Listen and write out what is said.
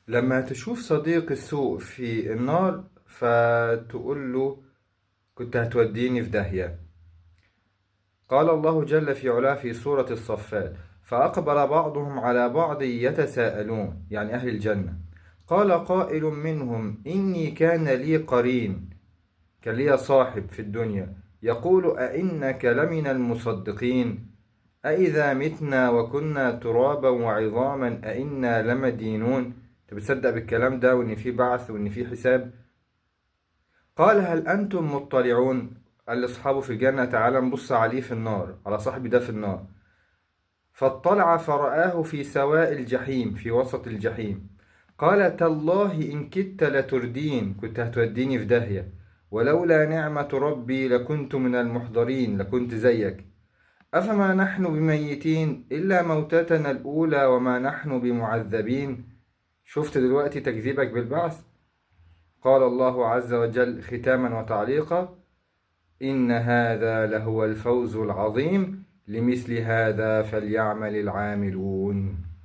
لما تشوف صديق السوء في النار فتقول له كنت هتوديني في داهية. قال الله جل في علاه في سورة الصفات: فأقبل بعضهم على بعض يتساءلون، يعني أهل الجنة. قال قائل منهم إني كان لي قرين، كان لي صاحب في الدنيا، يقول أئنك لمن المصدقين أإذا متنا وكنا ترابا وعظاما أئنا لمدينون. أنت بتصدق بالكلام ده وإن في بعث وإن في حساب؟ قال هل أنتم مطلعون؟ قال لأصحابه في الجنة تعالى نبص عليه في النار، على صاحبي ده في النار. فاطلع فرآه في سواء الجحيم، في وسط الجحيم. قال تالله إن كدت لتردين، كنت هتوديني في داهية، ولولا نعمة ربي لكنت من المحضرين، لكنت زيك. أفما نحن بميتين إلا موتتنا الأولى وما نحن بمعذبين. شفت دلوقتي تكذيبك بالبعث؟ قال الله عز وجل ختاما وتعليقا: إن هذا لهو الفوز العظيم، لمثل هذا فليعمل العاملون.